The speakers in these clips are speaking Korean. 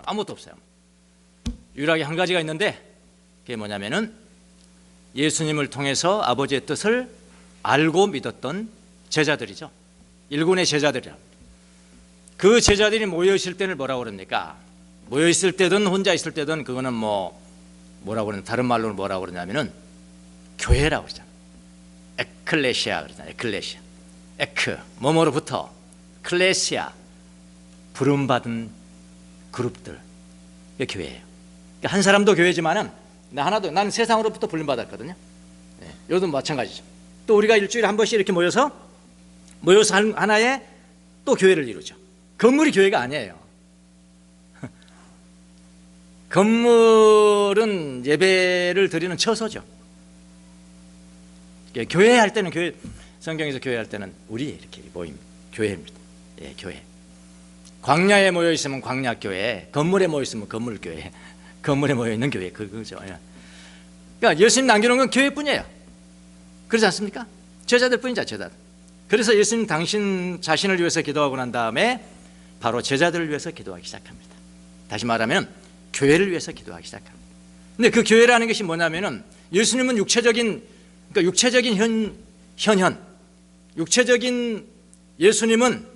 아무것도 없어요. 유일하게 한 가지가 있는데 그게 뭐냐면은 예수님을 통해서 아버지의 뜻을 알고 믿었던 제자들이죠. 일군의 제자들이라. 그 제자들이 모여 있을 때는 뭐라고 그럽니까? 모여 있을 때든 혼자 있을 때든 그거는 뭐라고 그러냐, 다른 말로는 뭐라고 그러냐면은 교회라고 그러잖아요. 에클레시아 그러잖아요. 에클레시아. 에크 뭐뭐로부터, 클레시아 부름받은 그룹들. 이게 교회예요. 그러니까 한 사람도 교회지만은 나는 세상으로부터 부름받았거든요. 네, 이것도 마찬가지죠. 또 우리가 일주일에 한 번씩 이렇게 모여서 하나의 또 교회를 이루죠. 건물이 교회가 아니에요. 건물은 예배를 드리는 처소죠. 교회 할 때는 성경에서 교회 할 때는 우리 이렇게 모임 교회입니다. 예, 교회. 광야에 모여 있으면 광야교회, 건물에 모여 있으면 건물교회, 건물에 모여 있는 교회 그거죠. 그러니까 예수님 남겨놓은 건 교회뿐이에요. 그렇지 않습니까? 제자들 뿐이죠, 제자들. 그래서 예수님 당신 자신을 위해서 기도하고 난 다음에 바로 제자들을 위해서 기도하기 시작합니다. 다시 말하면 교회를 위해서 기도하기 시작합니다. 근데 그 교회라는 것이 뭐냐면은 예수님은 육체적인 현현, 육체적인 예수님은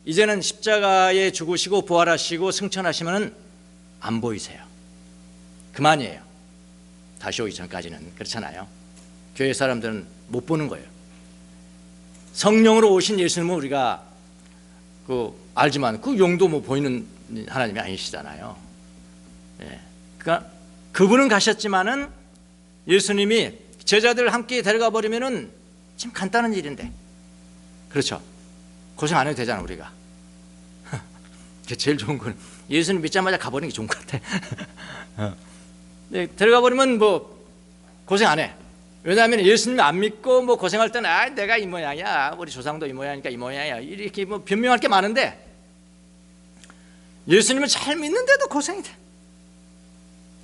이제는 십자가에 죽으시고 부활하시고 승천하시면 안 보이세요. 그만이에요. 다시 오기 전까지는. 그렇잖아요. 교회 사람들은 못 보는 거예요. 성령으로 오신 예수님은 우리가 알지만 그 용도 보이는 하나님이 아니시잖아요. 예. 그러니까 그분은 가셨지만은 예수님이 제자들 함께 데려가 버리면은 참 간단한 일인데, 그렇죠? 고생 안 해도 되잖아 우리가. 제일 좋은 건 예수님 믿자마자 가버리는 게 좋은 것 같아. 네, 데려가 버리면 고생 안 해. 왜냐하면 예수님 안 믿고 고생할 때는 내가 이 모양이야, 우리 조상도 이 모양이니까 이 모양이야, 이렇게 변명할 게 많은데 예수님을 잘 믿는데도 고생이 돼.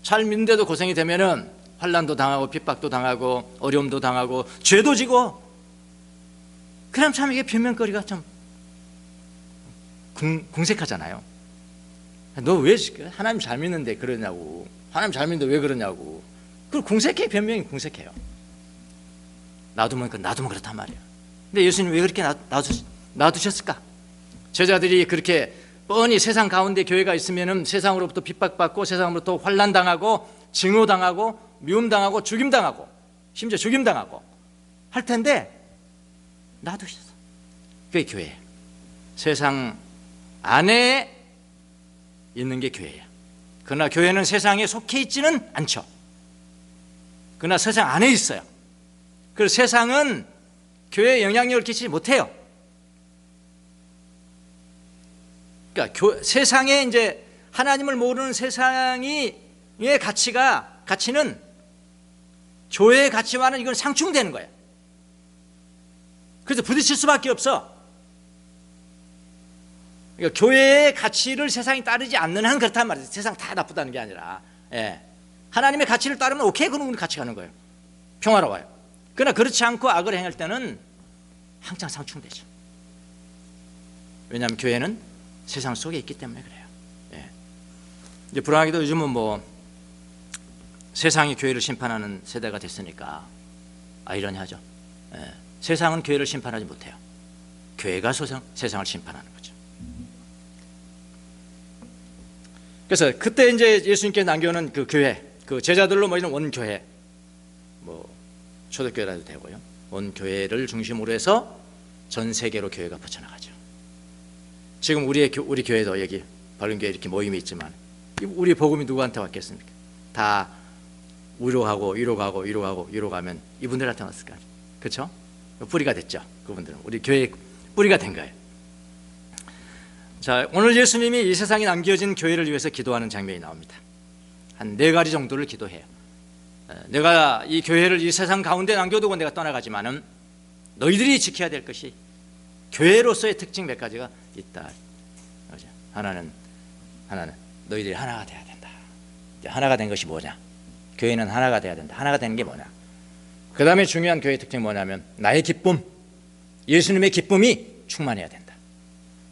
잘 믿는데도 고생이 되면은 환난도 당하고 핍박도 당하고 어려움도 당하고 죄도 지고, 그럼 참 이게 변명거리가 좀 궁색하잖아요. 너 왜 하나님 잘 믿는데 그러냐고, 하나님 잘 믿는데 왜 그러냐고. 그걸 궁색해. 변명이 궁색해요. 놔두면 그렇단 말이에요. 근데 예수님 왜 그렇게 놔두셨을까? 제자들이 그렇게 뻔히 세상 가운데 교회가 있으면은 세상으로부터 핍박받고 세상으로부터 환난당하고 증오당하고 미움당하고 죽임당하고 심지어 죽임당하고 할 텐데 놔두셨어. 그게 교회예요. 세상 안에 있는 게 교회예요. 그러나 교회는 세상에 속해 있지는 않죠. 그러나 세상 안에 있어요. 그래서 세상은 교회에 영향력을 끼치지 못해요. 그러니까 세상에 이제 하나님을 모르는 세상의 가치는 교회의 가치와는 이건 상충되는 거예요. 그래서 부딪힐 수밖에 없어. 그러니까 교회의 가치를 세상이 따르지 않는 한 그렇단 말이에요. 세상 다 나쁘다는 게 아니라, 예. 하나님의 가치를 따르면 오케이, 그럼 우리 같이 가는 거예요. 평화로워요. 그러나 그렇지 않고 악을 행할 때는 항상 상충되죠. 왜냐하면 교회는 세상 속에 있기 때문에 그래요. 예. 이제 불안하게도 요즘은 세상이 교회를 심판하는 세대가 됐으니까 아이러니하죠. 예. 세상은 교회를 심판하지 못해요. 교회가 세상을 심판하는 거죠. 그래서 그때 이제 예수님께 남겨놓은 그 교회, 그 제자들로 모이는 원교회, 초대교회라도 되고요. 원교회를 중심으로 해서 전 세계로 교회가 퍼져나가죠. 지금 우리 교회도 여기 바른교회 이렇게 모임이 있지만 우리 복음이 누구한테 왔겠습니까? 다 위로 가면 이분들한테 왔을까? 그렇죠? 뿌리가 됐죠. 그분들은 우리 교회의 뿌리가 된 거예요. 자, 오늘 예수님이 이 세상에 남겨진 교회를 위해서 기도하는 장면이 나옵니다. 한 4가지 정도를 기도해요. 내가 이 교회를 이 세상 가운데 남겨두고 내가 떠나가지만은 너희들이 지켜야 될 것이 교회로서의 특징 몇 가지가 있다. 하나는 너희들이 하나가 돼야 된다. 하나가 된 것이 뭐냐? 교회는 하나가 돼야 된다. 하나가 되는 게 뭐냐? 그 다음에 중요한 교회의 특징이 뭐냐면 나의 기쁨, 예수님의 기쁨이 충만해야 된다.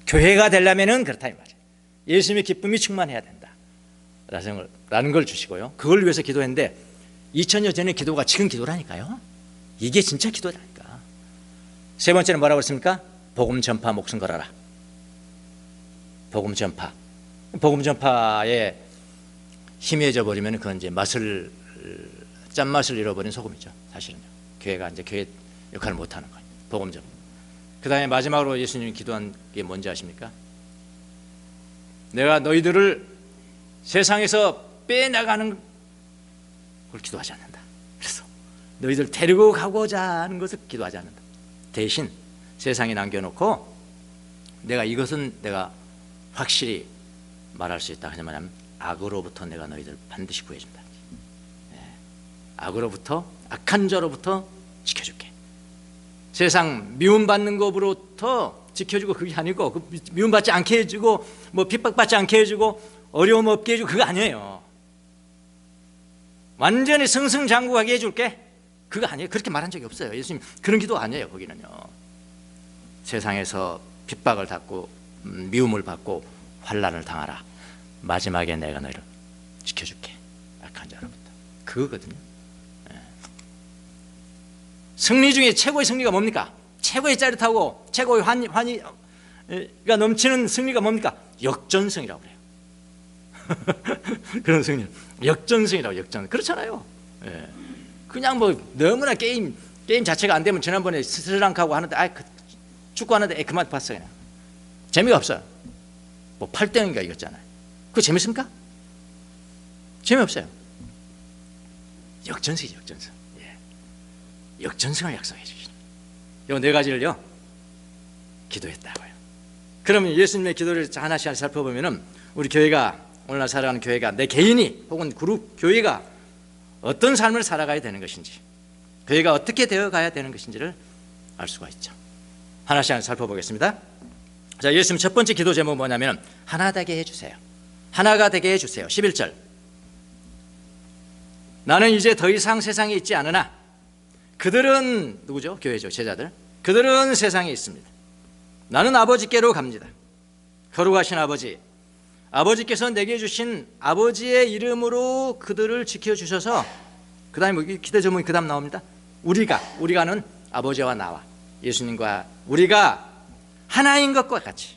교회가 되려면은 그렇다 이 말이에요. 예수님의 기쁨이 충만해야 된다 라는 걸 주시고요. 그걸 위해서 기도했는데 2000년 전의 기도가 지금 기도라니까요. 이게 진짜 기도라니까. 세 번째는 뭐라고 했습니까? 복음 전파, 목숨 걸어라. 복음 전파. 복음 전파에 희미해져 버리면 그건 이제 짠맛을 잃어버린 소금이죠. 사실은요. 교회가 이제 교회 역할을 못 하는 거예요. 복음 전파. 그다음에 마지막으로 예수님이 기도한 게 뭔지 아십니까? 내가 너희들을 세상에서 빼나가는 걸 기도하지 않는다. 그래서 너희들 데리고 가고자 하는 것을 기도하지 않는다. 대신 세상에 남겨놓고 이것은 내가 확실히 말할 수 있다. 하냐면 악으로부터 내가 너희들 반드시 구해준다. 악으로부터, 악한 자로부터 지켜줄게. 세상 미움받는 것으로부터 지켜주고 그게 아니고, 미움받지 않게 해주고 뭐 핍박받지 않게 해주고 어려움 없게 해주고 그거 아니에요. 완전히 승승장구하게 해줄게. 그거 아니에요. 그렇게 말한 적이 없어요. 예수님 그런 기도 아니에요. 거기는요. 세상에서 핍박을 받고 미움을 받고 환난을 당하라. 마지막에 내가 너희를 지켜줄게. 악한 자로부터. 그거거든요. 승리 중에 최고의 승리가 뭡니까? 최고의 짜릿하고 최고의 환희가 넘치는 승리가 뭡니까? 역전승이라고 그래요. 그런 승리, 역전승이라고. 역전. 그렇잖아요. 그냥 뭐 너무나 게임 자체가 안 되면, 지난번에 스리랑카하고 하는데 축구하는데 그만 봤어요. 그냥 재미가 없어요. 뭐 8대0인가 이겼잖아요. 그거 재밌습니까? 재미없어요. 역전승이죠. 역전승. 역전승을 약속해 주시는 이 네 가지를요 기도했다고요. 그러면 예수님의 기도를 하나씩 살펴보면은 우리 교회가, 오늘날 살아가는 교회가, 내 개인이 혹은 그룹 교회가 어떤 삶을 살아가야 되는 것인지, 교회가 어떻게 되어 가야 되는 것인지를 알 수가 있죠. 하나씩 살펴보겠습니다. 자, 예수님 첫 번째 기도 제목은 뭐냐면 하나 되게 해주세요. 하나가 되게 해주세요. 11절. 나는 이제 더 이상 세상에 있지 않으나 그들은 누구죠? 교회죠. 제자들. 그들은 세상에 있습니다. 나는 아버지께로 갑니다. 거룩하신 아버지, 아버지께서 내게 주신 아버지의 이름으로 그들을 지켜주셔서, 그 다음에 기도 제목이 그 다음 나옵니다. 우리가는 아버지와 나와 예수님과 우리가 하나인 것과 같이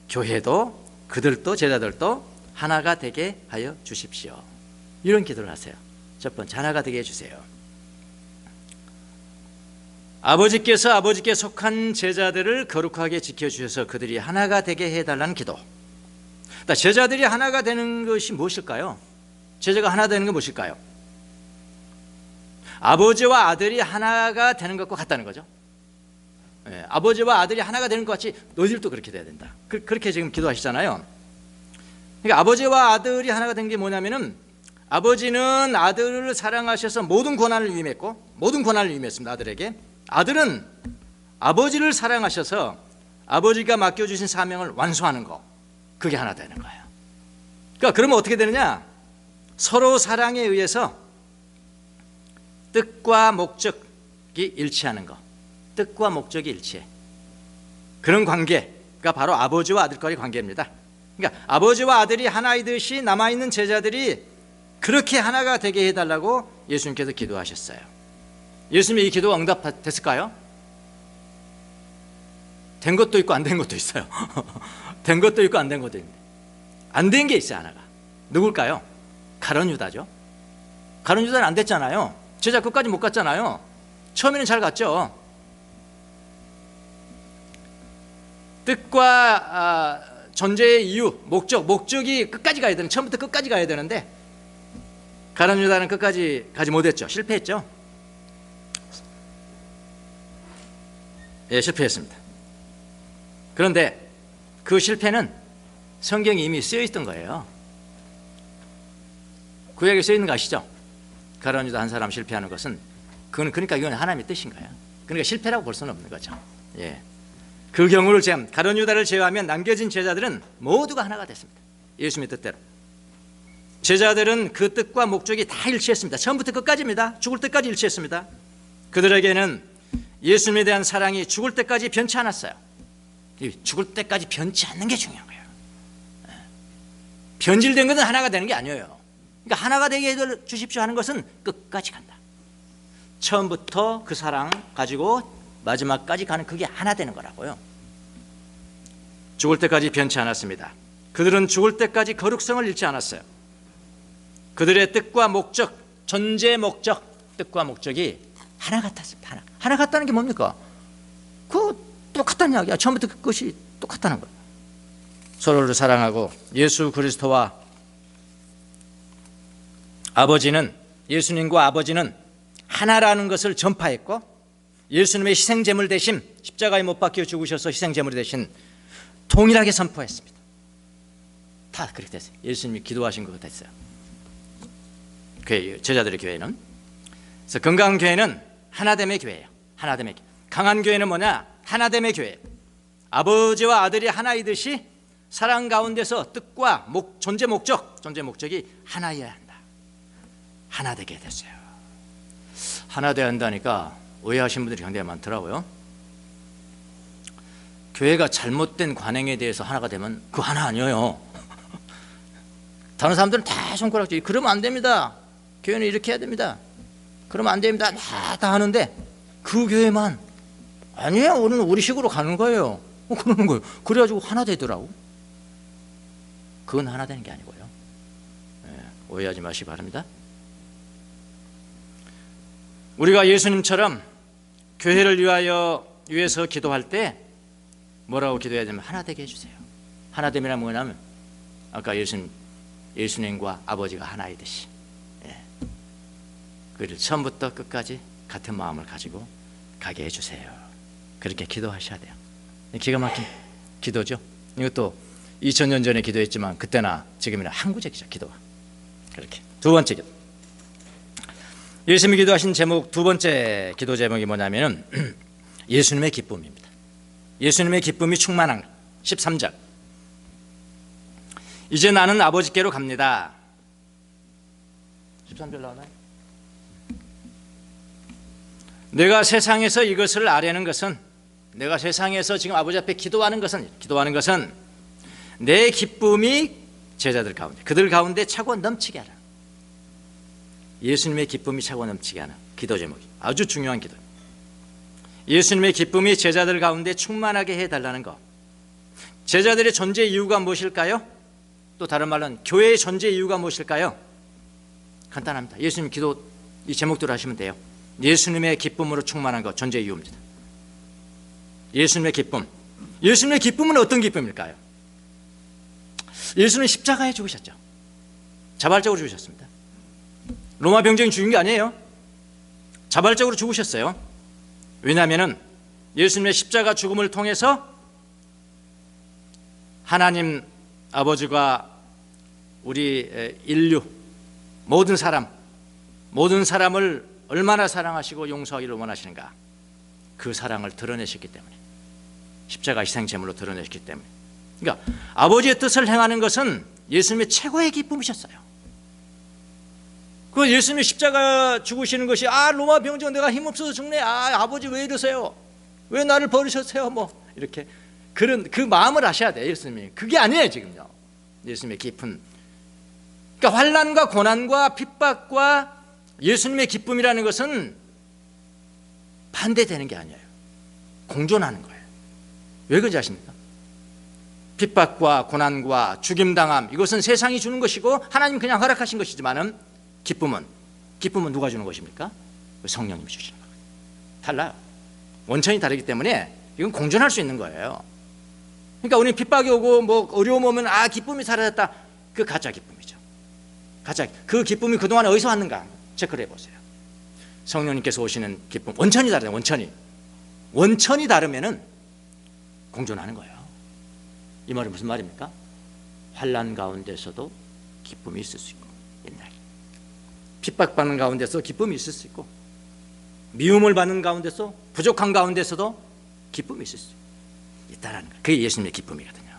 교회도 그들도 제자들도 하나가 되게 하여 주십시오. 이런 기도를 하세요. 첫 번째, 하나가 되게 해주세요. 아버지께서 아버지께 속한 제자들을 거룩하게 지켜주셔서 그들이 하나가 되게 해달라는 기도. 제자들이 하나가 되는 것이 무엇일까요? 제자가 하나 되는 건 무엇일까요? 아버지와 아들이 하나가 되는 것과 같다는 거죠. 아버지와 아들이 하나가 되는 것 같이 너희들도 그렇게 돼야 된다. 그렇게 지금 기도하시잖아요. 그러니까 아버지와 아들이 하나가 된 게 뭐냐면은, 아버지는 아들을 사랑하셔서 모든 권한을 위임했고, 모든 권한을 위임했습니다. 아들에게. 아들은 아버지를 사랑하셔서 아버지가 맡겨주신 사명을 완수하는 거, 그게 하나 되는 거예요. 그러니까 그러면 어떻게 되느냐? 서로 사랑에 의해서 뜻과 목적이 일치하는 거. 뜻과 목적이 일치해. 그런 관계가 바로 아버지와 아들과의 관계입니다. 그러니까 아버지와 아들이 하나이듯이 남아있는 제자들이 그렇게 하나가 되게 해달라고 예수님께서 기도하셨어요. 예수님의 이 기도가 응답됐을까요? 된 것도 있고 안 된 것도 있어요. 된 것도 있고 안 된 것도 있는데, 안 된 게 있어요. 하나가. 누굴까요? 가룟 유다죠. 가룟 유다는 안 됐잖아요. 제자 끝까지 못 갔잖아요. 처음에는 잘 갔죠. 뜻과 존재의 이유, 목적이 끝까지 가야 되는, 처음부터 끝까지 가야 되는데 가룟 유다는 끝까지 가지 못했죠. 실패했죠. 실패했습니다. 그런데 그 실패는 성경에 이미 쓰여 있던 거예요. 구약에 쓰여 있는 거 아시죠? 가룟 유다 한 사람 실패하는 것은, 그러니까 이건 하나님의 뜻인 거예요. 그러니까 실패라고 볼 수는 없는 거죠. 그 경우를 제외하면, 가룟 유다를 제외하면 남겨진 제자들은 모두가 하나가 됐습니다. 예수님의 뜻대로. 제자들은 그 뜻과 목적이 다 일치했습니다. 처음부터 끝까지입니다. 죽을 때까지 일치했습니다. 그들에게는 예수님에 대한 사랑이 죽을 때까지 변치 않았어요. 죽을 때까지 변치 않는 게 중요한 거예요. 변질된 것은 하나가 되는 게 아니에요. 그러니까 하나가 되게 해 주십시오 하는 것은 끝까지 간다. 처음부터 그 사랑 가지고 마지막까지 가는, 그게 하나 되는 거라고요. 죽을 때까지 변치 않았습니다. 그들은 죽을 때까지 거룩성을 잃지 않았어요. 그들의 뜻과 목적, 존재 목적, 뜻과 목적이 하나 같았습니다. 하나 같다는 게 뭡니까? 그 똑같다는 이야기야. 처음부터 그것이 똑같다는 거예요. 서로를 사랑하고 예수 그리스도와 아버지는, 예수님과 아버지는 하나라는 것을 전파했고, 예수님의 희생제물 대신 십자가에 못 박혀 죽으셔서 희생제물이 대신 동일하게 선포했습니다. 다 그렇게 됐어요. 예수님이 기도하신 것 됐어요. 교회, 제자들의 교회는. 그래서 건강한 교회는 하나됨의 교회예요. 하나됨의 교회. 강한 교회는 뭐냐? 하나됨의 교회예요. 아버지와 아들이 하나이듯이 사랑 가운데서 뜻과 존재 목적이 하나여야 한다. 하나 되게 됐어요. 하나 되어야 한다니까 오해하신 분들이 굉장히 많더라고요. 교회가 잘못된 관행에 대해서 하나가 되면 그 하나 아니에요. 다른 사람들은 다 손가락질, 그러면 안 됩니다. 교회는 이렇게 해야 됩니다. 그러면 안 됩니다. 다 하는데 그 교회만 아니에요. 우리는 우리 식으로 가는 거예요. 그러는 거예요. 그래가지고 하나 되더라고. 그건 하나 되는 게 아니고요. 오해하지 마시기 바랍니다. 우리가 예수님처럼 교회를 위해서 기도할 때 뭐라고 기도해야 되면 하나 되게 해주세요. 하나됨이란 뭐냐면 아까 예수님과 아버지가 하나이듯이, 그를 처음부터 끝까지 같은 마음을 가지고 가게 해주세요. 그렇게 기도하셔야 돼요. 기가 막힌 기도죠. 이것도 2000년 전에 기도했지만 그때나 지금이나 항구적이죠. 기도가. 그렇게. 두 번째 기도. 예수님이 기도하신 제목, 두 번째 기도 제목이 뭐냐면 예수님의 기쁨입니다. 예수님의 기쁨이 충만한 13절. 이제 나는 아버지께로 갑니다. 13절 나오나요? 내가 세상에서 이것을 아뢰는 것은, 내가 세상에서 지금 아버지 앞에 기도하는 것은 내 기쁨이 제자들 가운데, 그들 가운데 차고 넘치게 하라. 예수님의 기쁨이 차고 넘치게 하는 기도 제목이 아주 중요한 기도. 예수님의 기쁨이 제자들 가운데 충만하게 해달라는 것. 제자들의 존재 이유가 무엇일까요? 또 다른 말로는 교회의 존재 이유가 무엇일까요? 간단합니다. 예수님 기도 이 제목대로 하시면 돼요. 예수님의 기쁨으로 충만한 것, 존재 이유입니다. 예수님의 기쁨. 예수님의 기쁨은 어떤 기쁨일까요? 예수님은 십자가에 죽으셨죠. 자발적으로 죽으셨습니다. 로마 병정이 죽인 게 아니에요. 자발적으로 죽으셨어요. 왜냐하면 예수님의 십자가 죽음을 통해서 하나님 아버지가 우리 인류 모든 사람을 얼마나 사랑하시고 용서하기를 원하시는가, 그 사랑을 드러내셨기 때문에, 십자가 희생 제물로 드러내셨기 때문에. 그러니까 아버지의 뜻을 행하는 것은 예수님의 최고의 기쁨이셨어요. 그 예수님이 십자가 죽으시는 것이 로마 병정 내가 힘없어서 죽네, 아버지 왜 이러세요, 왜 나를 버리셨어요, 뭐 이렇게 그런 그 마음을 아셔야 돼요. 예수님이 그게 아니에요. 지금요 예수님의 깊은, 그러니까 환난과 고난과 핍박과 예수님의 기쁨이라는 것은 반대되는 게 아니에요. 공존하는 거예요. 왜 그런지 아십니까? 핍박과 고난과 죽임당함, 이것은 세상이 주는 것이고 하나님 그냥 허락하신 것이지만은 기쁨은 누가 주는 것입니까? 성령님이 주시는 거예요. 달라요. 원천이 다르기 때문에 이건 공존할 수 있는 거예요. 그러니까 우리는 핍박이 오고 뭐 어려움 오면 기쁨이 사라졌다, 그 가짜 기쁨이죠. 그 기쁨이 그동안 어디서 왔는가 체크를 해보세요. 성령님께서 오시는 기쁨, 원천이 다르다. 원천이 다르면은 공존하는 거예요. 이 말이 무슨 말입니까? 환난 가운데서도 기쁨이 있을 수 있고, 옛날 핍박받는 가운데서 기쁨이 있을 수 있고, 미움을 받는 가운데서, 부족한 가운데서도 기쁨이 있을 수 있다라는 거예요. 그게 예수님의 기쁨이거든요.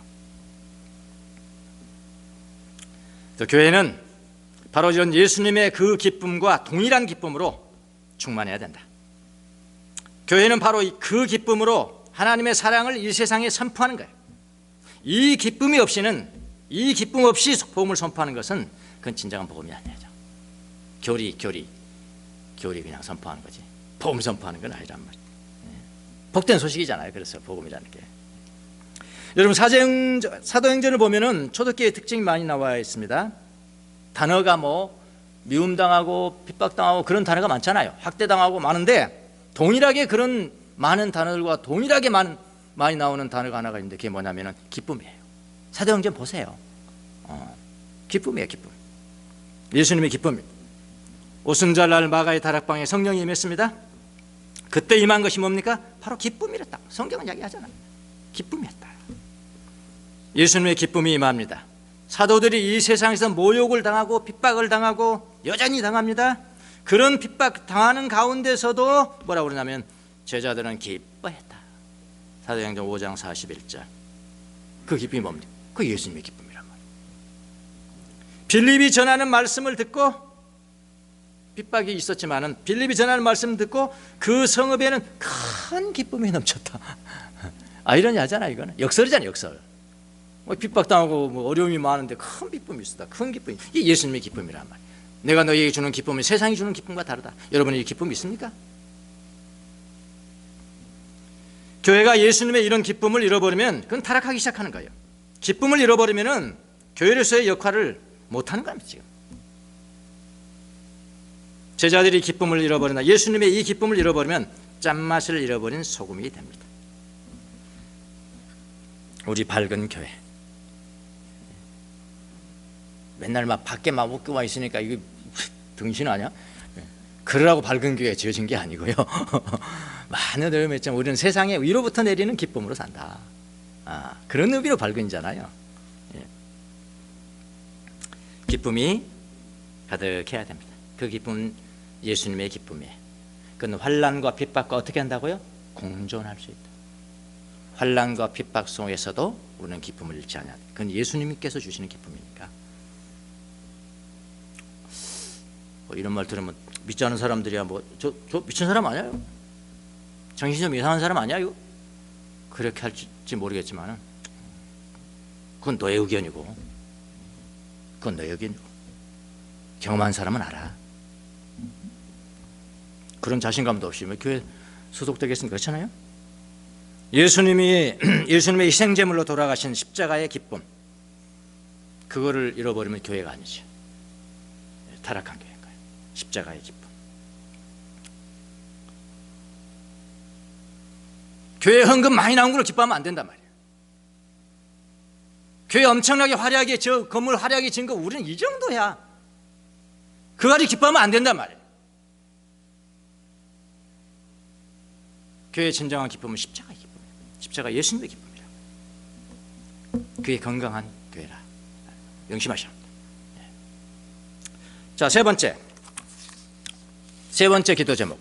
또 교회는 바로 이런 예수님의 그 기쁨과 동일한 기쁨으로 충만해야 된다. 교회는 바로 그 기쁨으로 하나님의 사랑을 이 세상에 선포하는 거예요. 이 기쁨이 없이는 이 기쁨 없이 복음을 선포하는 것은 그건 진정한 복음이 아니죠. 교리 그냥 선포하는 거지. 복음 선포하는 건 아니란 말이에요. 복된 소식이잖아요. 그래서 복음이라는 게. 여러분 사도행전을 보면은 초대교회의 특징이 많이 나와 있습니다. 단어가 뭐 미움당하고 핍박당하고 그런 단어가 많잖아요. 학대당하고 많은데 동일하게 그런 많은 단어들과 동일하게 많이 나오는 단어가 하나가 있는데 그게 뭐냐면은 기쁨이에요. 사도행전 보세요. 기쁨이에요. 기쁨. 예수님의 기쁨입니다. 오순절날 마가의 다락방에 성령이 임했습니다. 그때 임한 것이 뭡니까? 바로 기쁨이랬다. 성경은 이야기하잖아요. 기쁨이었다. 예수님의 기쁨이 임합니다. 사도들이 이 세상에서 모욕을 당하고 핍박을 당하고 여전히 당합니다. 그런 핍박 당하는 가운데서도 뭐라고 그러냐면 제자들은 기뻐했다. 사도행전 5장 41절. 그 기쁨이 뭡니까? 그 예수님의 기쁨이란 말이에요. 빌립이 전하는 말씀을 듣고 핍박이 있었지만은 빌립이 전하는 말씀을 듣고 그 성읍에는 큰 기쁨이 넘쳤다. 아이러니 하잖아. 이거는 역설이잖아요. 역설. 핍박당하고 뭐 어려움이 많은데 큰 기쁨이 있었다. 큰 기쁨이. 이게 예수님의 기쁨이란 말이에요. 내가 너희에게 주는 기쁨은 세상이 주는 기쁨과 다르다. 여러분이 이 기쁨이 있습니까? 교회가 예수님의 이런 기쁨을 잃어버리면 그건 타락하기 시작하는 거예요. 기쁨을 잃어버리면은 교회로서의 역할을 못하는 겁니다. 지금 제자들이 기쁨을 잃어버린다. 예수님의 이 기쁨을 잃어버리면 짠맛을 잃어버린 소금이 됩니다. 우리 밝은 교회 맨날 막 밖에 막 먹고만 있으니까 이거 등신 아니야? 그러라고 밝은 교회에 지어진 게 아니고요. 많은 의미로 우리는 세상에 위로부터 내리는 기쁨으로 산다. 그런 의미로 밝은이잖아요. 기쁨이 가득해야 됩니다. 그 기쁨은 예수님의 기쁨이에요. 그건 환난과 핍박과 어떻게 한다고요? 공존할 수 있다. 환난과 핍박 속에서도 우리는 기쁨을 잃지 않아야 돼. 그건 예수님께서 주시는 기쁨이니까. 이런 말 들으면 믿지 않은 사람들이야 저 미친 사람 아니에요? 정신이 좀 이상한 사람 아니야 이거? 그렇게 할지 모르겠지만 그건 너의 의견이고 그건 너의 의견이고 경험한 사람은 알아. 그런 자신감도 없이 왜 교회 소속되겠습니까? 그렇잖아요. 예수님의 희생제물로 돌아가신 십자가의 기쁨, 그거를 잃어버리면 교회가 아니죠. 타락한 교회인 거예요. 십자가의 기쁨. 교회 헌금 많이 나온 걸 기뻐하면 안 된단 말이에요. 교회 엄청나게 화려하게 저 건물 화려하게 지은 거 우리는 이 정도야. 그거 가지고 기뻐하면 안 된단 말이에요. 교회의 진정한 기쁨은 십자가의 기쁨이에요. 십자가 예수님의 기쁨이라. 그게 건강한 교회라. 명심하셔야 합니다. 자, 세 번째 기도 제목.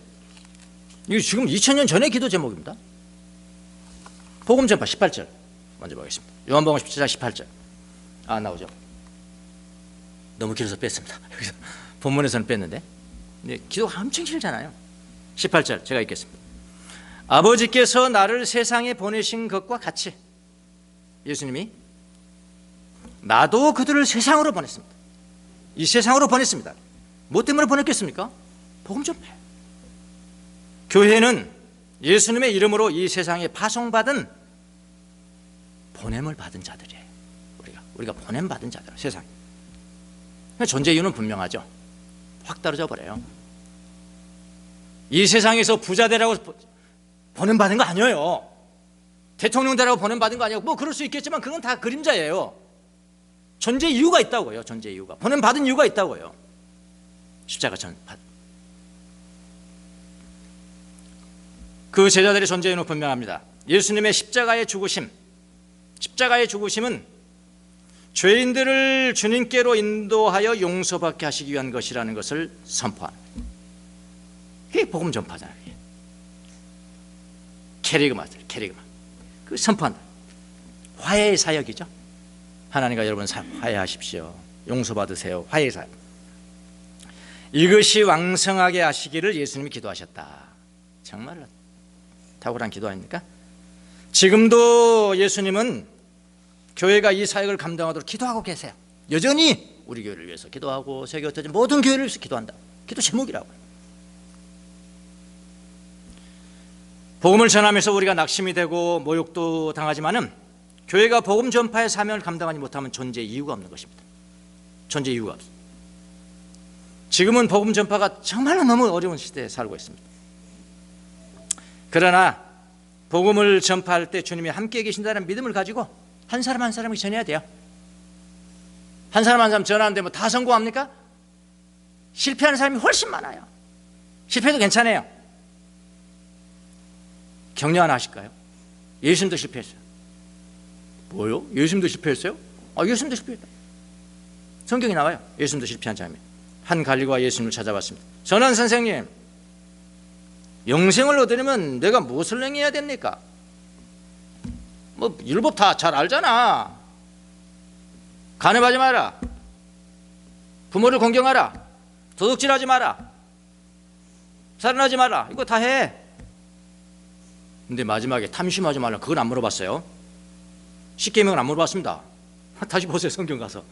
이거 지금 2000년 전의 기도 제목입니다. 복음 전파 18절 먼저 보겠습니다. 요한복음 17장 18절. 나오죠. 너무 길어서 뺐습니다. 여기서 본문에서는 뺐는데 기도가 엄청 길잖아요. 18절 제가 읽겠습니다. 아버지께서 나를 세상에 보내신 것과 같이 예수님이 나도 그들을 세상으로 보냈습니다. 이 세상으로 보냈습니다. 뭐 때문에 보냈겠습니까? 복음 전파예요. 교회는 예수님의 이름으로 이 세상에 파송받은 보냄을 받은 자들이에요. 우리가 보냄 받은 자들, 세상. 존재 이유는 분명하죠. 확 떨어져 버려요. 이 세상에서 부자 되라고 보냄 받은 거 아니에요. 대통령 되라고 보냄 받은 거 아니고 뭐 그럴 수 있겠지만 그건 다 그림자예요. 존재 이유가 있다고요. 존재 이유가 보냄 받은 이유가 있다고요. 십자가 전파. 그 제자들의 존재 이유는 분명합니다. 예수님의 십자가의 죽으심은 죄인들을 주님께로 인도하여 용서받게 하시기 위한 것이라는 것을 선포하는, 그게 복음 전파잖아요. 캐리그마, 그 선포한다. 화해의 사역이죠. 하나님과 여러분 화해하십시오. 용서받으세요. 화해의 사역. 이것이 왕성하게 하시기를 예수님이 기도하셨다. 정말 탁월한 기도 아닙니까? 지금도 예수님은 교회가 이 사역을 감당하도록 기도하고 계세요. 여전히 우리 교회를 위해서 기도하고 세계 흩어진 모든 교회를 위해서 기도한다. 기도 제목이라고요. 복음을 전하면서 우리가 낙심이 되고 모욕도 당하지만은 교회가 복음 전파의 사명을 감당하지 못하면 존재 이유가 없는 것입니다. 존재 이유가 없어요. 지금은 복음 전파가 정말로 너무 어려운 시대에 살고 있습니다. 그러나 복음을 전파할 때 주님이 함께 계신다는 믿음을 가지고 한 사람 한 사람이 전해야 돼요. 한 사람 한 사람 전하는데 뭐 다 성공합니까? 실패하는 사람이 훨씬 많아요. 실패해도 괜찮아요. 격려 하나 하실까요? 예수님도 실패했어요. 뭐요? 예수님도 실패했어요? 예수님도 실패했다. 성경에 나와요. 예수님도 실패한 장면. 한 관리가 예수님을 찾아왔습니다. 전원 선생님, 영생을 얻으려면 내가 무엇을 행해야 됩니까? 뭐 율법 다 잘 알잖아. 간음하지 마라, 부모를 공경하라, 도둑질하지 마라, 살인하지 마라, 이거 다 해. 근데 마지막에 탐심하지 말라, 그건 안 물어봤어요. 십계명은 안 물어봤습니다. 다시 보세요. 성경 가서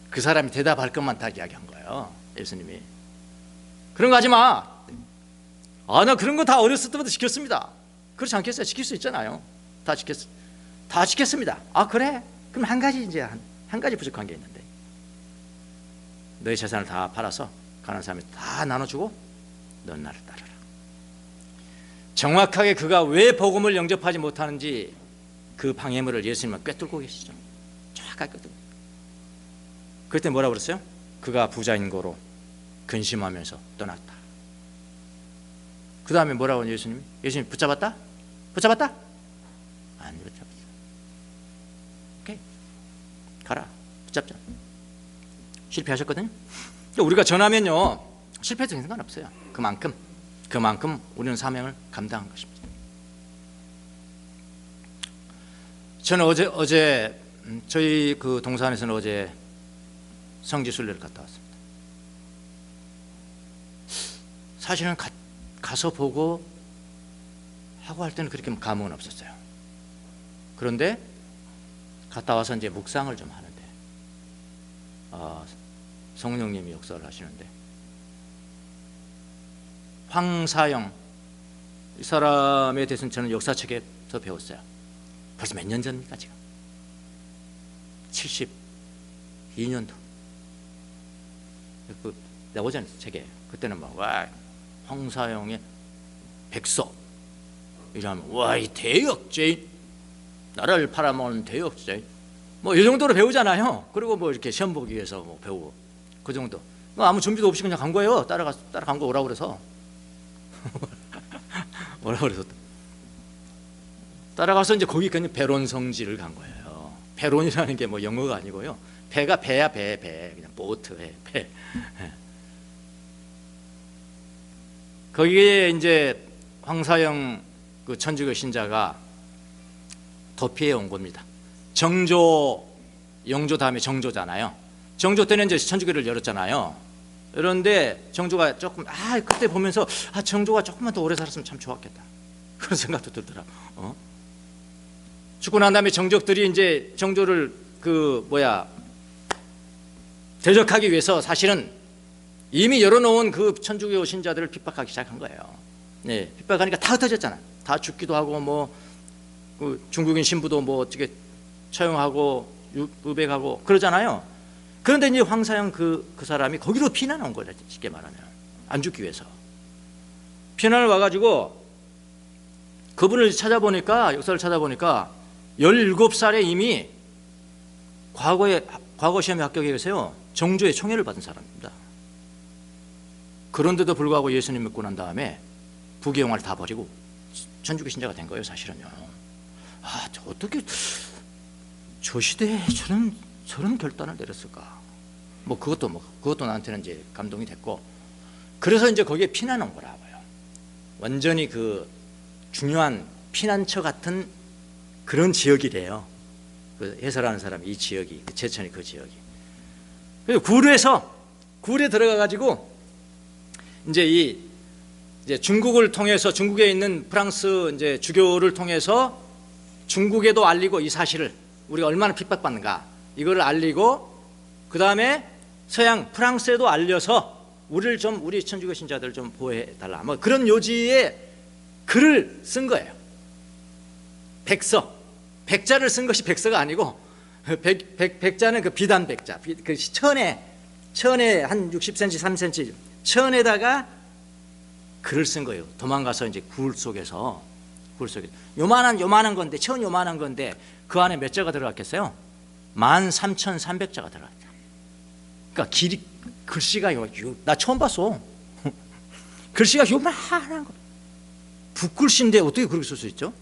그 사람이 대답할 것만 다 이야기한 거예요. 예수님이 그런 거 하지 마. 나 그런 거 다 어렸을 때부터 지켰습니다. 그렇지 않겠어요? 지킬 수 있잖아요. 다 지켰습니다. 그래? 그럼 한 가지, 이제 한 가지 부족한 게 있는데, 너의 재산을 다 팔아서 가난한 사람한테 다 나눠주고 넌 나를 따르라. 정확하게 그가 왜 복음을 영접하지 못하는지 그 방해물을 예수님은 꿰뚫고 계시죠. 정확하게 꿰뚫고. 그때 뭐라고 그랬어요? 그가 부자인 거로 근심하면서 떠났다. 그 다음에 뭐라고 하냐, 예수님이? 예수님 붙잡았다? 붙잡았다? 안 붙잡았어. 오케이, 가라. 붙잡자. 실패하셨거든요. 우리가 전하면요, 실패도 상관없어요. 그만큼 우리는 사명을 감당한 것입니다. 저는 어제 저희 그 동산에서는 어제 성지순례를 갔다 왔습니다. 사실은 가서 보고 하고 할 때는 그렇게 감흥은 없었어요. 그런데 갔다 와서 이제 묵상을 좀 하는데, 성령님이 역사를 하시는데, 황사영, 이 사람에 대해서는 저는 역사책에서 배웠어요. 벌써 몇 년 전입니까? 지금 72년도 그 나오잖아요, 책에. 그때는 막 황사영의 백서 이러면 이 대역죄인, 나라를 팔아먹은 대역죄인, 뭐 이 정도로 배우잖아요. 그리고 뭐 이렇게 시험 보기 위해서 뭐 배우고 그 정도. 아무 준비도 없이 그냥 간 거예요. 따라간 거 오라고 그래서. 뭐라고 그래서 따라가서 이제 거기 그냥 배론 성지를 간 거예요. 배론이라는 게 뭐 영어가 아니고요. 배가 배야, 배 그냥 보트에 배. 거기에 이제 황사영 그 천주교 신자가 도피해 온 겁니다. 정조, 영조 다음에 정조잖아요. 정조 때는 이제 천주교를 열었잖아요. 그런데 정조가 조금 그때 보면서 정조가 조금만 더 오래 살았으면 참 좋았겠다, 그런 생각도 들더라고. 죽고 난 다음에 정족들이 이제 정조를 대적하기 위해서 사실은 이미 열어놓은 그 천주교 신자들을 핍박하기 시작한 거예요. 네, 핍박하니까 다 흩어졌잖아. 다 죽기도 하고 그 중국인 신부도 어떻게 처형하고 유배하고 그러잖아요. 그런데 이제 황사영 그 사람이 거기로 피난 온 거죠. 쉽게 말하면 안 죽기 위해서 피난을 와가지고 그분을 찾아보니까, 역사를 찾아보니까 17살에 이미 과거 시험에 합격해서요 정조의 총애를 받은 사람입니다. 그런데도 불구하고 예수님 믿고 난 다음에 부귀영화를 다 버리고 천주교 신자가 된 거예요. 사실은요. 어떻게 저 시대에 저런 결단을 내렸을까? 그것도 나한테는 이제 감동이 됐고, 그래서 이제 거기에 피난 온 거라고요. 완전히 그 중요한 피난처 같은 그런 지역이래요. 그 해설하는 사람이 이 지역이, 제천이 그 지역이. 그래서 굴에 들어가 가지고 이제 중국을 통해서, 중국에 있는 프랑스 이제 주교를 통해서 중국에도 알리고 이 사실을 우리가 얼마나 핍박받는가 이걸 알리고 그 다음에 서양 프랑스에도 알려서 우리를 좀 우리 천주교 신자들을 좀 보호해달라 뭐 그런 요지의 글을 쓴 거예요. 백서, 백자를 쓴 것이 백서가 아니고 백자는 그 비단 백자, 그 천에 한 60cm, 3cm 천에다가 글을 쓴 거예요. 도망가서 이제 굴 속에서 요만한 건데 천 요만한 건데 그 안에 몇 자가 들어갔겠어요? 13,300자가 들어갔다. 그러니까 글씨가 나 처음 봤어. 글씨가 요만한 거. 붓글씨인데 어떻게 그렇게 쓸 수 있죠?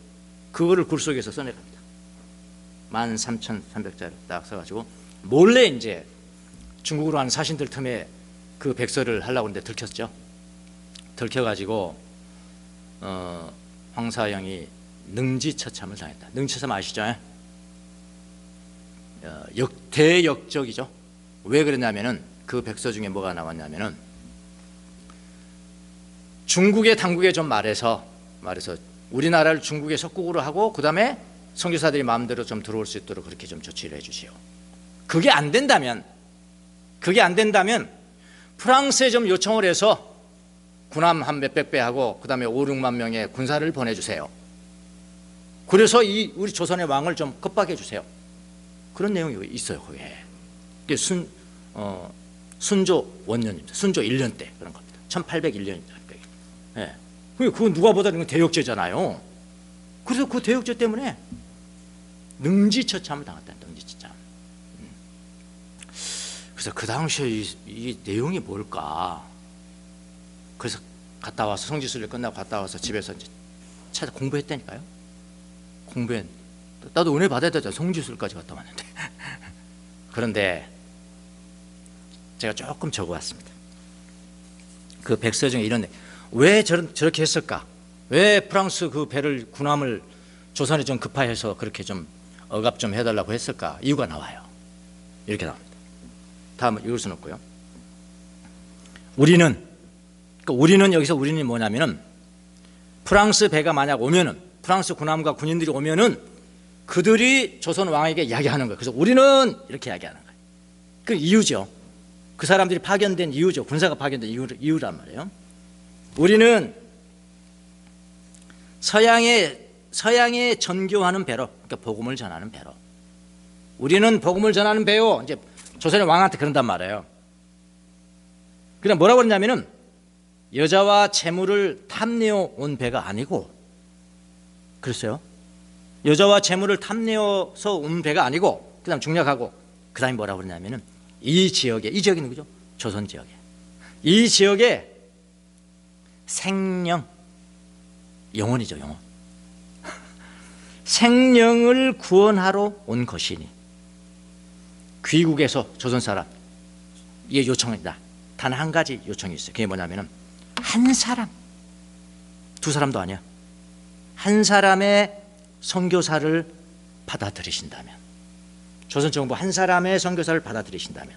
그거를 굴 속에서 써내갑니다. 13,300자를 딱 써가지고 몰래 이제 중국으로 하는 사신들 틈에 그 백서를 하려고 했는데 들켰죠. 들켜가지고 황사영이 능지처참을 당했다. 능지처참 아시죠? 대역적이죠. 왜 그랬냐면은 그 백서 중에 뭐가 나왔냐면은 중국의 당국에 좀 말해서 우리나라를 중국의 속국으로 하고 그 다음에 선교사들이 마음대로 좀 들어올 수 있도록 그렇게 좀 조치를 해주시오. 그게 안 된다면 프랑스에 좀 요청을 해서 군함 한 몇백 배 하고 그 다음에 5, 6만 명의 군사를 보내주세요. 그래서 우리 조선의 왕을 좀 겁박해 주세요. 그런 내용이 있어요. 거기에. 이게 순조 원년입니다. 순조 1년 때 그런 겁니다. 1801년입니다. 예. 그거 누가 보다는 대역죄잖아요. 그래서 그 대역죄 때문에 능지처참을 당했다. 능지처참. 그래서 그 당시에 이 내용이 뭘까? 그래서 갔다 와서 성지순례 끝나고 갔다 와서 집에서 이제 찾아 공부했다니까요. 나도 은혜 받아야 되잖아. 성지순례까지 갔다 왔는데. 그런데 제가 조금 적어왔습니다. 그 백서 중에 이런 왜 저렇게 했을까? 왜 프랑스 그 배를 군함을 조선에 좀 급파해서 그렇게 좀 억압 좀 해달라고 했을까? 이유가 나와요. 이렇게 나옵니다. 다음은 읽을 수는 없고요. 우리는 여기서 우리는 뭐냐면은 프랑스 배가 만약 오면은 프랑스 군함과 군인들이 오면은 그들이 조선 왕에게 이야기하는 거예요. 그래서 우리는 이렇게 이야기하는 거예요. 그 이유죠. 그 사람들이 파견된 이유죠. 군사가 파견된 이유란 말이에요. 우리는 서양에 전교하는 배로, 그러니까 복음을 전하는 배로. 우리는 복음을 전하는 배요. 이제 조선의 왕한테 그런단 말이에요. 그냥 뭐라고 그러냐면은 여자와 재물을 탐내어 온 배가 아니고, 그랬어요. 여자와 재물을 탐내어서 온 배가 아니고, 그다음 중략하고, 그다음에 뭐라고 그러냐면은 이 지역에 누구죠? 조선 지역에. 이 지역에 생명, 영혼이죠, 영혼. 생명을 구원하러 온 것이니 귀국에서 조선 사람 이게 요청이다. 단 한 가지 요청이 있어요. 그게 뭐냐면은 한 사람, 두 사람도 아니야. 한 사람의 선교사를 받아들이신다면, 조선 정부 한 사람의 선교사를 받아들이신다면,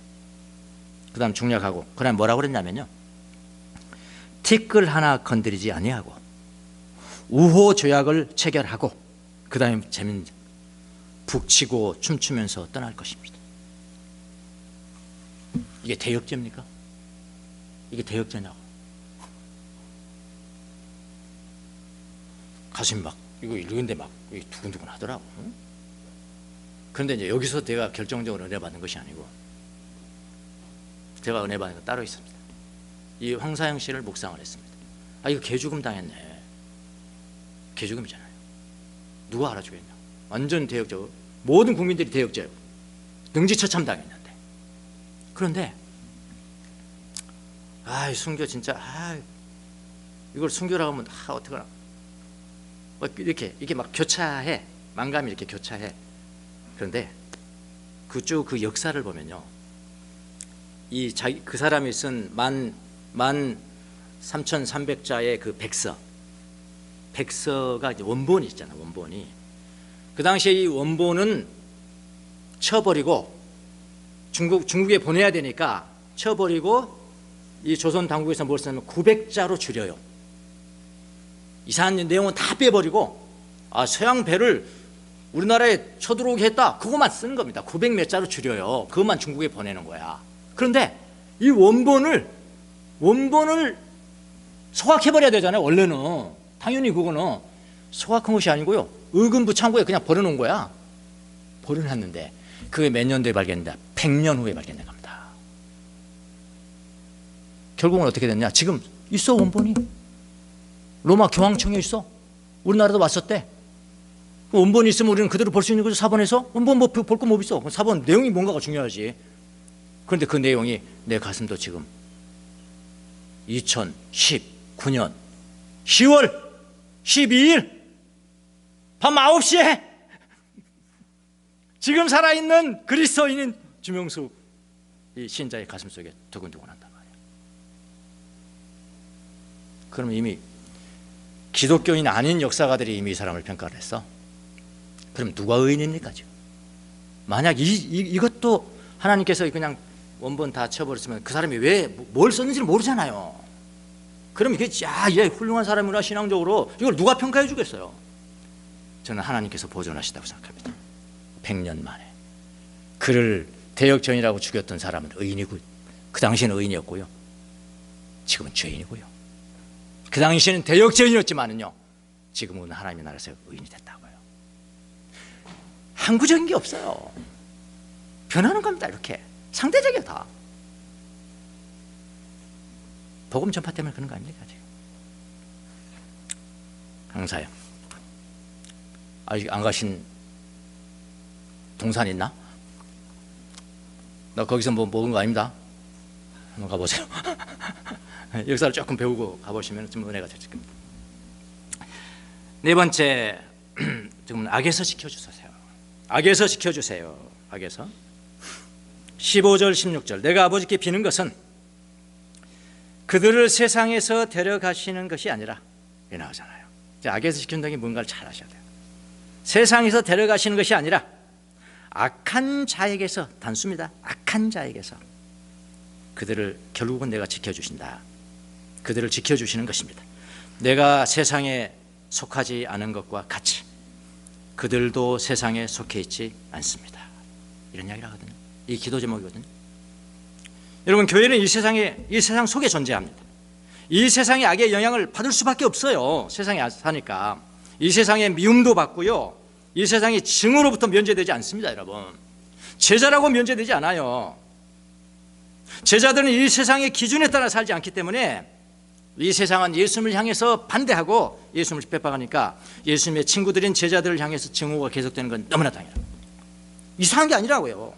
그 다음 중략하고, 그 다음 뭐라고 그랬냐면요, 티끌 하나 건드리지 아니하고 우호 조약을 체결하고 그 다음에 재밌는 북치고 춤추면서 떠날 것입니다. 이게 대역죄입니까? 이게 대역죄냐고. 가슴이 막 이거 읽는데 막 두근두근 하더라고. 그런데 이제 여기서 내가 결정적으로 은혜 받는 것이 아니고 제가 은혜 받는 건 따로 있습니다. 이 황사영 씨를 묵상을 했습니다. 이거 개죽음 당했네. 개죽음이잖아요. 누가 알아주겠냐. 완전 대역죄. 모든 국민들이 대역죄예요. 능지처참 당했는데. 그런데 순교 진짜 이걸 순교라고 하면 어떡하나. 이렇게 막 교차해. 만감이 이렇게 교차해. 그런데 그 역사를 보면요, 그 사람이 쓴 13,300자의 그 백서가 이제 원본이 있잖아. 원본이 그 당시에 이 원본은 쳐버리고 중국에 보내야 되니까 쳐버리고 이 조선 당국에서 뭘 쓰냐면 900자로 줄여요. 이상한 내용은 다 빼버리고 서양 배를 우리나라에 쳐들어오게 했다. 그것만 쓰는 겁니다. 900 몇 자로 줄여요. 그것만 중국에 보내는 거야. 그런데 이 원본을 소각해버려야 되잖아요. 원래는 당연히 그거는 소각한 것이 아니고요, 의금부 창고에 그냥 버려놓은 거야. 버려놨는데 그게 몇 년도에 발견된다? 100년 후에 발견된 겁니다. 결국은 어떻게 됐냐? 지금 있어, 원본이. 로마 교황청에 있어. 우리나라도 왔었대. 그 원본이 있으면 우리는 그대로 볼 수 있는 거죠. 사본에서. 원본 뭐 볼 거 뭐 있어. 사본 내용이 뭔가가 중요하지. 그런데 그 내용이 내 가슴도 지금 2019년 10월 12일 밤 9시에 지금 살아있는 그리스도인인 주명수 이 신자의 가슴 속에 두근두근한단 말이에요. 그럼 이미 기독교인 아닌 역사가들이 이미 이 사람을 평가를 했어. 그럼 누가 의인입니까 지금? 만약 이것도 하나님께서 그냥 원본 다 쳐버렸으면 그 사람이 왜 뭘 썼는지를 모르잖아요. 그럼 이게 얘 훌륭한 사람이구나 신앙적으로, 이걸 누가 평가해 주겠어요? 저는 하나님께서 보존하시다고 생각합니다. 100년 만에 그를 대역죄인이라고 죽였던 사람은 의인이고, 그 당시에는 의인이었고요, 지금은 죄인이고요. 그 당시에는 대역죄인이었지만은요, 지금은 하나님의 나라에서 의인이 됐다고요. 항구적인 게 없어요. 변하는 겁니다. 이렇게 상대적이야. 다 복음 전파 때문에 그런 거 아닙니까 지금? 강사요, 아직 안 가신 동산 있나? 나 거기서 뭐 먹은 거 아닙니다. 한번 가보세요. 역사를 조금 배우고 가보시면 좀 은혜가 되실 겁니다. 네 번째, 지금 악에서 지켜주세요. 악에서 지켜주세요. 악에서. 15절 16절, 내가 아버지께 비는 것은 그들을 세상에서 데려가시는 것이 아니라, 이 나오잖아요. 악에서 지킨다는 게 뭔가를 잘 아셔야 돼요. 세상에서 데려가시는 것이 아니라 악한 자에게서, 단수입니다. 악한 자에게서 그들을 결국은 내가 지켜주신다. 그들을 지켜주시는 것입니다. 내가 세상에 속하지 않은 것과 같이 그들도 세상에 속해 있지 않습니다. 이런 이야기를 하거든요. 이 기도 제목이거든요. 여러분, 교회는 이 세상 속에 존재합니다. 이 세상의 악의 영향을 받을 수밖에 없어요. 세상에 사니까. 이 세상의 미움도 받고요, 이 세상의 증오로부터 면제되지 않습니다. 여러분, 제자라고 면제되지 않아요. 제자들은 이 세상의 기준에 따라 살지 않기 때문에 이 세상은 예수님을 향해서 반대하고 예수님을 핍박하니까 예수님의 친구들인 제자들을 향해서 증오가 계속되는 건 너무나 당연합니다. 이상한 게 아니라고요.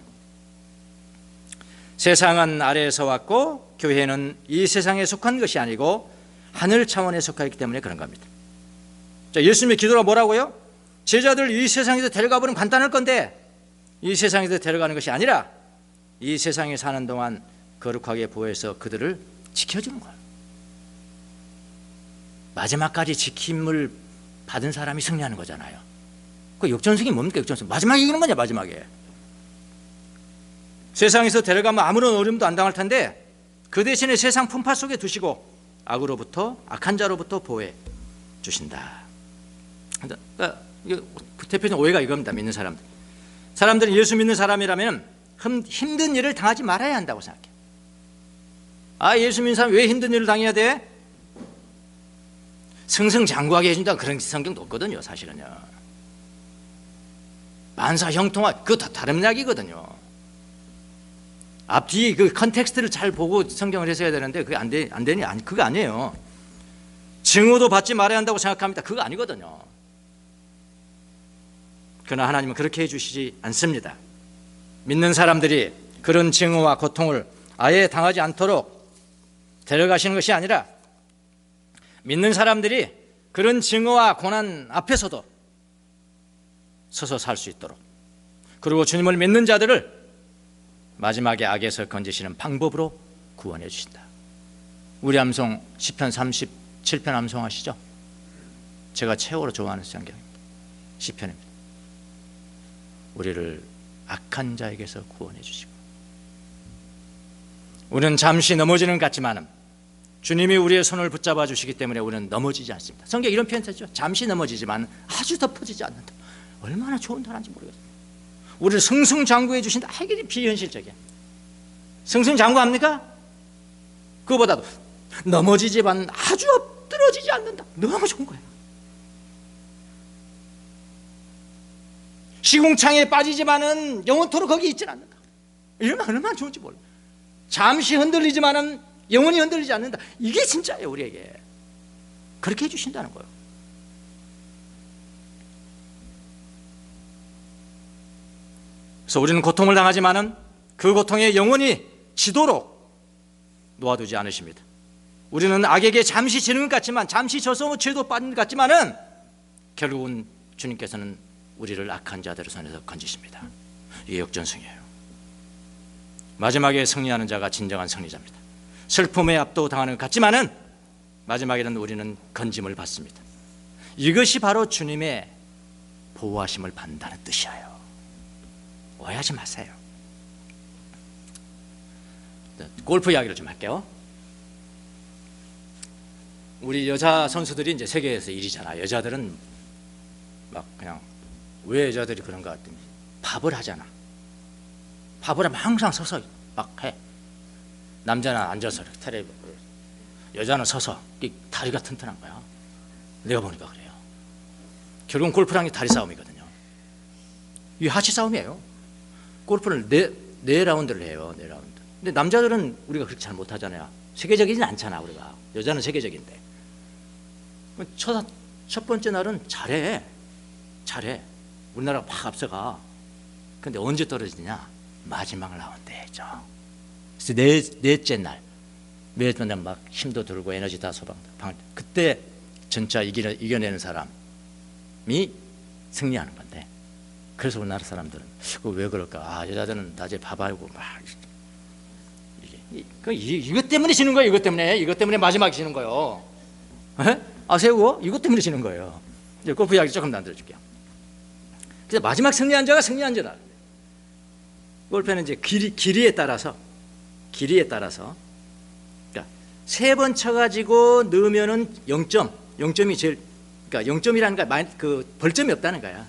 세상은 아래에서 왔고 교회는 이 세상에 속한 것이 아니고 하늘 차원에 속하기 때문에 그런 겁니다. 자, 예수님의 기도가 뭐라고요? 제자들 이 세상에서 데려가 버리면 간단할 건데, 이 세상에서 데려가는 것이 아니라 이 세상에 사는 동안 거룩하게 보호해서 그들을 지켜주는 거예요. 마지막까지 지킴을 받은 사람이 승리하는 거잖아요. 그 역전승이 뭡니까? 역전승. 마지막에 이기는 거냐, 마지막에. 세상에서 데려가면 아무런 어려움도 안 당할 텐데 그 대신에 세상 풍파 속에 두시고 악한 자로부터 보호해 주신다. 그러니까 대표적인 오해가 이겁니다. 믿는 사람들. 사람들은 예수 믿는 사람이라면 힘든 일을 당하지 말아야 한다고 생각해요. 예수 믿는 사람 왜 힘든 일을 당해야 돼? 승승장구하게 해준다, 그런 성경도 없거든요. 사실은요. 만사형통하, 그거 다 다른 이야기거든요. 앞뒤 그 컨텍스트를 잘 보고 성경을 해석해야 되는데 그게 안 되니? 아니, 그거 아니에요. 증오도 받지 말아야 한다고 생각합니다. 그거 아니거든요. 그러나 하나님은 그렇게 해주시지 않습니다. 믿는 사람들이 그런 증오와 고통을 아예 당하지 않도록 데려가시는 것이 아니라 믿는 사람들이 그런 증오와 고난 앞에서도 서서 살 수 있도록, 그리고 주님을 믿는 자들을 마지막에 악에서 건지시는 방법으로 구원해 주신다. 우리 암송 시편 37편 암송하시죠? 제가 최고로 좋아하는 성경입니다. 시편입니다. 우리를 악한 자에게서 구원해 주시고, 우리는 잠시 넘어지는 것 같지만 주님이 우리의 손을 붙잡아 주시기 때문에 우리는 넘어지지 않습니다. 성경 이런 표현 했죠. 잠시 넘어지지만 아주 덮어지지 않는다. 얼마나 좋은 단어인지 모르겠어요. 우리를 승승장구해 주신다. 이게 비현실적이야. 승승장구합니까? 그거보다도 넘어지지만 아주 엎드러지지 않는다. 너무 좋은 거야. 시궁창에 빠지지만은 영원토록 거기 있질 않는다. 얼마나 좋은지 몰라. 잠시 흔들리지만은 영원히 흔들리지 않는다. 이게 진짜예요, 우리에게. 그렇게 해주신다는 거예요. 그래서 우리는 고통을 당하지만은 그 고통에 영원히 지도록 놓아두지 않으십니다. 우리는 악에게 잠시 지는 것 같지만, 잠시 져서 죄도 빠진 것 같지만은 결국은 주님께서는 우리를 악한 자들의 손에서 건지십니다. 이게 역전승이에요. 마지막에 승리하는 자가 진정한 승리자입니다. 슬픔에 압도당하는 것 같지만은 마지막에는 우리는 건짐을 받습니다. 이것이 바로 주님의 보호하심을 받는다는 뜻이에요. 오해하지 마세요. 골프 이야기를 좀 할게요. 우리 여자 선수들이 이제 세계에서 1위잖아. 여자들은 막 그냥 왜 여자들이 그런가 했더니 밥을 하잖아. 밥을 하면 항상 서서 막 해. 남자는 앉아서 텔레비, 여자는 서서 다리가 튼튼한 거야. 내가 보니까 그래요. 결국은 골프랑 다리 싸움이거든요. 이게 하치 싸움이에요. 골프를 네 라운드를 해요. 4라운드. 근데 남자들은 우리가 그렇게 잘 못하잖아요. 세계적이진 않잖아. 우리가 여자는 세계적인데 첫 번째 날은 잘해. 우리나라가 막 앞서가. 근데 언제 떨어지냐? 마지막 라운드에 했죠. 그래서 넷째 날 막 힘도 들고 에너지 다 소방. 그때 진짜 이겨내는 사람이 승리하는 건데. 그래서 우리나라 사람들은 왜 그럴까? 여자들은 낮에 밥하고 막 이것 때문에 지는 거예요. 이것 때문에 마지막에 지는 거예요. 아세요? 이것 때문에 지는 거예요. 이제 골프 이야기 조금 만들어줄게요. 그래서 마지막 승리한 자가 승리한 자다. 골프는 이제 길이에 따라서 그러니까 3번 쳐가지고 넣으면은 0점이 제일, 그러니까 0점이라는 그 벌점이 없다는 거야.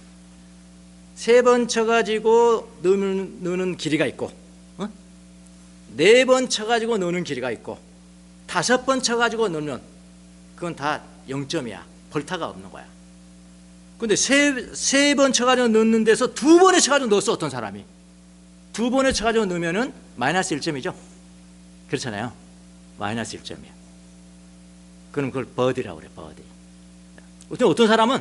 3번 쳐가지고 넣는 길이가 있고, 4번 쳐가지고 넣는 길이가 있고, 5번 쳐가지고 넣으면 그건 다 0점이야. 벌타가 없는 거야. 근데 세 번 쳐가지고 넣는 데서 2번에 쳐가지고 넣었어. 어떤 사람이 2번에 쳐가지고 넣으면은 마이너스 1점이죠. 그렇잖아요. 마이너스 1점이야. 그럼 그걸 버디라고 그래. 버디. 어떤 사람은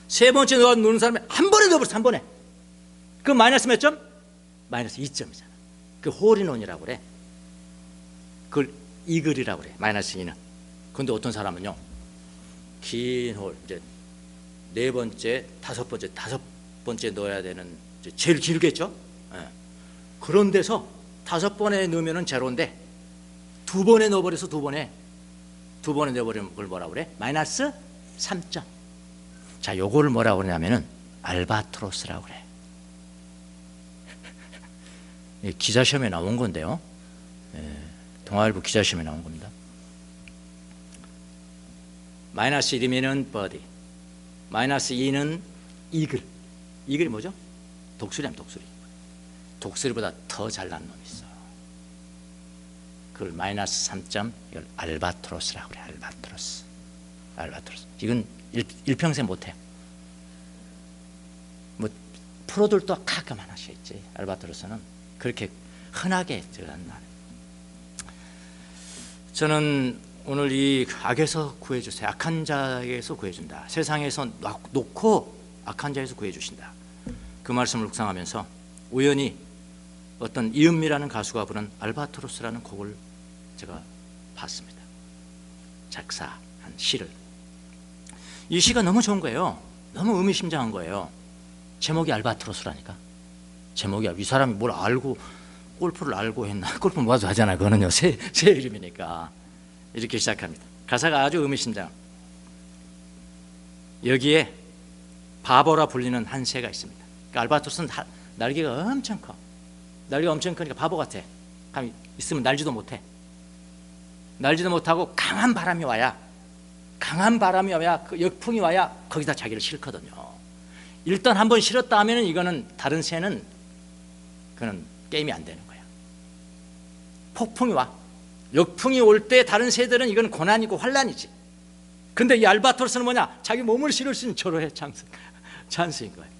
3번째 넣는 사람이 한 번에 넣어버렸어. 한 번에. 그럼 마이너스 몇 점? 마이너스 2점이잖아. 그 홀인원이라고 그래. 그걸 이글이라고 그래. 마이너스 2는. 근데 어떤 사람은요, 긴 홀, 이제 4번째, 5번째 넣어야 되는, 제일 길겠죠? 그런 데서 5번에 넣으면은 제로인데 2번에 넣어버려서 2번에 넣어버리면 그걸 뭐라고 그래? 마이너스 3점. 자, 요거를 뭐라고 그러냐면은 알바트로스라고 그래. 기자시험에 나온 건데요. 동아일보 기자시험에 나온 겁니다. 마이너스 1이면은 버디, 마이너스 2는 이글. 이글이 뭐죠? 독수리하면 독수리. 독수리보다 더 잘난 놈이 있어. 그걸 마이너스 3점, 이걸 알바트로스라고 그래. 알바트로스. 이건 일평생 못해. 뭐 프로들도 가끔 하나씩 있지. 알바트로스는 그렇게 흔하게 들어간다. 저는 오늘 이 악에서 구해주세요. 악한 자에게서 구해준다. 세상에서 놓고 악한 자에서 구해주신다. 그 말씀을 묵상하면서 우연히 어떤 이은미라는 가수가 부른 알바트로스라는 곡을 제가 봤습니다. 작사한 시를. 이 시가 너무 좋은 거예요. 너무 의미심장한 거예요. 제목이 알바트로스라니까. 제목이, 이 사람이 뭘 알고 골프를 알고 했나? 골프 모아서 하잖아. 그거는요, 새 이름이니까. 이렇게 시작합니다. 가사가 아주 의미심장. 여기에 바보라 불리는 한 새가 있습니다. 그러니까 알바트로스는 날개가 엄청 커. 날개가 엄청 크니까 바보 같아. 가만히 있으면 날지도 못해. 날지도 못하고 강한 바람이 와야 그 역풍이 와야 거기다 자기를 싣거든요. 일단 한번 실었다 하면은 이거는 다른 새는 그는 게임이 안 되는 거야. 폭풍이 와. 역풍이 올 때 다른 새들은 이건 고난이고 환란이지. 근데 이 알바토르스는 뭐냐? 자기 몸을 실을 수 있는 절호의 찬스인 거예요.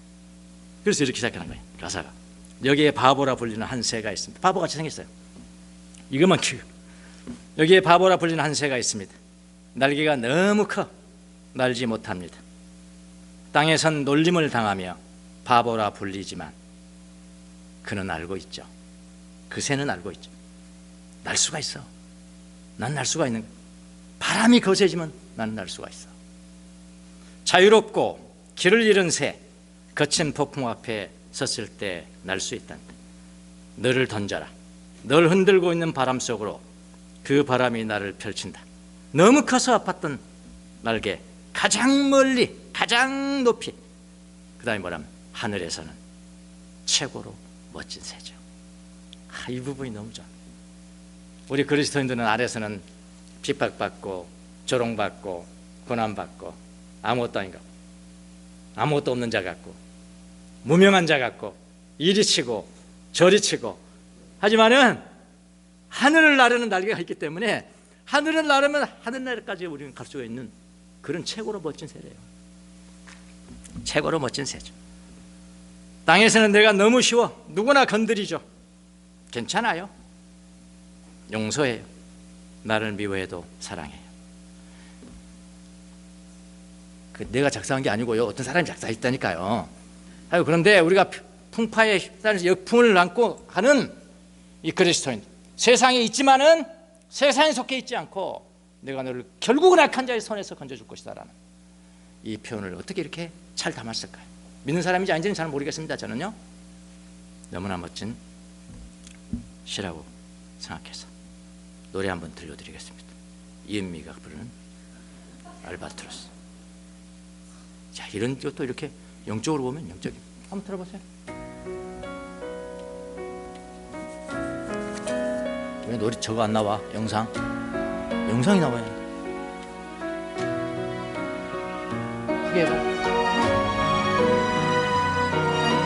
그래서 이렇게 시작하는 거예요. 가사가. 여기에 바보라 불리는 한 새가 있습니다. 바보같이 생겼어요. 이것만 키워. 여기에 바보라 불리는 한 새가 있습니다. 날개가 너무 커 날지 못합니다. 땅에선 놀림을 당하며 바보라 불리지만 그는 알고 있죠. 그 새는 알고 있죠. 날 수가 있어. 난 날 수가 있는 거야. 바람이 거세지면 나는 날 수가 있어. 자유롭고 길을 잃은 새, 거친 폭풍 앞에 섰을 때 날 수 있단다. 너를 던져라. 널 흔들고 있는 바람 속으로 그 바람이 나를 펼친다. 너무 커서 아팠던 날개 가장 멀리 가장 높이, 그 다음에 뭐라면 하늘에서는 최고로 멋진 새죠. 이 부분이 너무 좋아. 우리 그리스도인들은 아래서는 핍박받고 조롱받고 고난받고 아무것도 아닌가, 아무것도 없는 자 같고 무명한 자 같고 이리 치고 저리 치고, 하지만은 하늘을 나르는 날개가 있기 때문에 하늘을 나르면 하늘나라까지 우리는 갈 수가 있는 그런 최고로 멋진 새래요. 최고로 멋진 새죠. 땅에서는 내가 너무 쉬워. 누구나 건드리죠. 괜찮아요. 용서해요. 나를 미워해도 사랑해요. 내가 작사한 게 아니고요. 어떤 사람이 작사했다니까요. 그런데 우리가 풍파에 휩싸여서 역풍을 안고 가는 이 그리스도인, 세상에 있지만은 세상에 속해 있지 않고 내가 너를 결국은 악한 자의 손에서 건져줄 것이다 라는 이 표현을 어떻게 이렇게 잘 담았을까요? 믿는 사람인지 아닌지는 잘 모르겠습니다. 저는요 너무나 멋진 시라고 생각해서 노래 한번 들려드리겠습니다. 이은미가 부르는 알바트로스. 자, 이런 것도 이렇게 영적으로 보면 영적인, 한번 들어보세요. 왜 노래 저거 안 나와? 영상이 나와야 돼. 크게 해봐.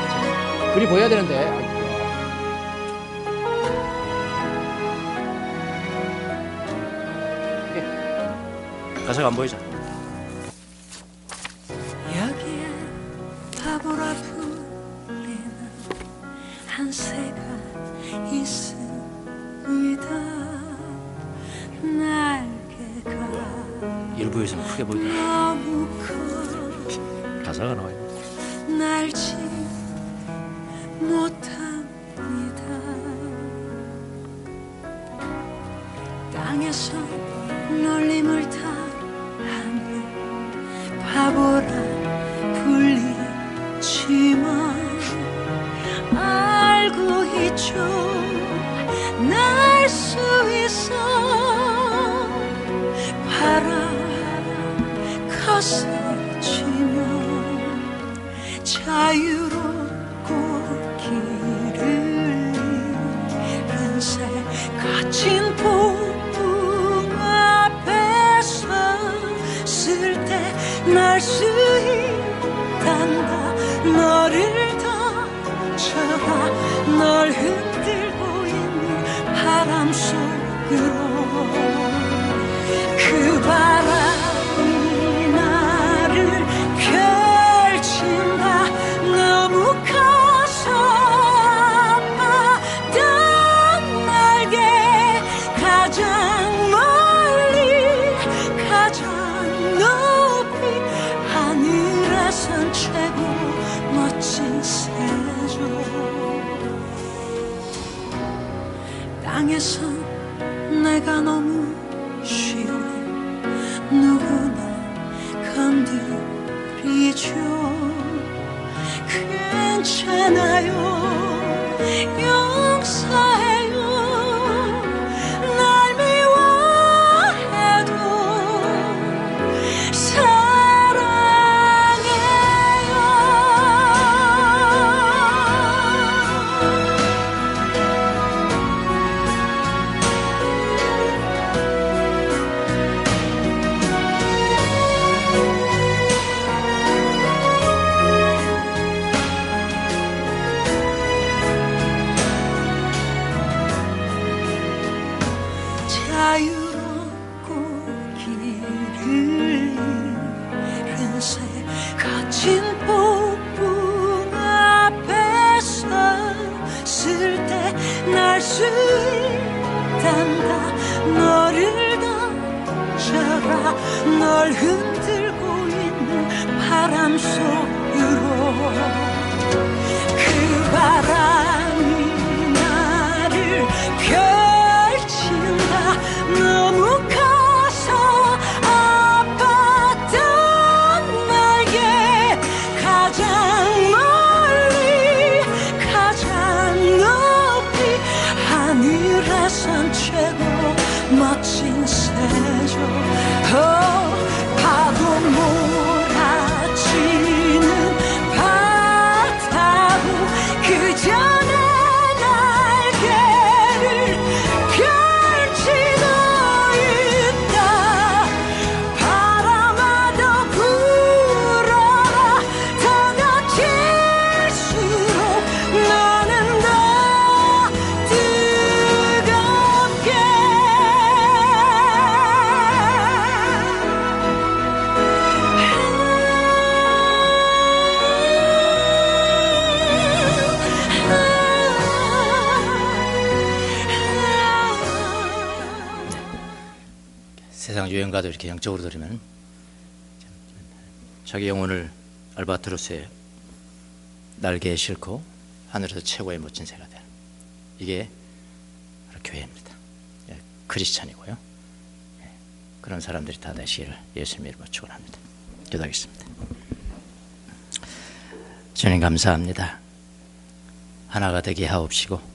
자, 글이 보여야 되는데. 가사가 안 보이죠? 여기에 바보라 불리는 한 새가 있습니다. 날개가 일부에서는 크게 보이네. 너무 커 가사가 나와요. 날지 못합니다. 땅에서 놀림을 당하며 바보라 불리지만 알고 있죠. 날 수 있어. 바람 거스치며 자유롭고 길을 잃은 새, 거친 폭풍 앞에 섰을 때 날 수 있단다. 너를 던져라. 널 흔들고 있는 바람 속으로 그 바람이 나를 펼친다. 너무 커서 아팠던 날개 가장 멀리 가장 높이 하늘에선 최고 멋진 새죠. 땅에선 내가 너무 쉬워. 누구나 건드리죠. 괜찮아요. 용서해요. 날 미워해도 사랑해요. 널 흔들고 있는 바람 속으로 그 바람이 나를 펼친다. 너무 커서 아팠던 날개 가장 멀리 가장 높이 하늘에선 최고 멋진 세조. 파도 몰아치는 바다로 그저 내 날개를 펼치고 있다. 바람아 더 불어라. 더 거칠수록 나는 더 뜨겁게. 세상 유행가도 이렇게 영적으로 들으면 자기 영혼을 알바트로스의 날개에 싣고 하늘에서 최고의 멋진 새가 되는, 이게 바로 교회입니다. 예, 크리스찬이고요. 예, 그런 사람들이 다 되시기를 예수님 이름으로 축원합니다. 기도하겠습니다. 주님 감사합니다. 하나가 되게 하옵시고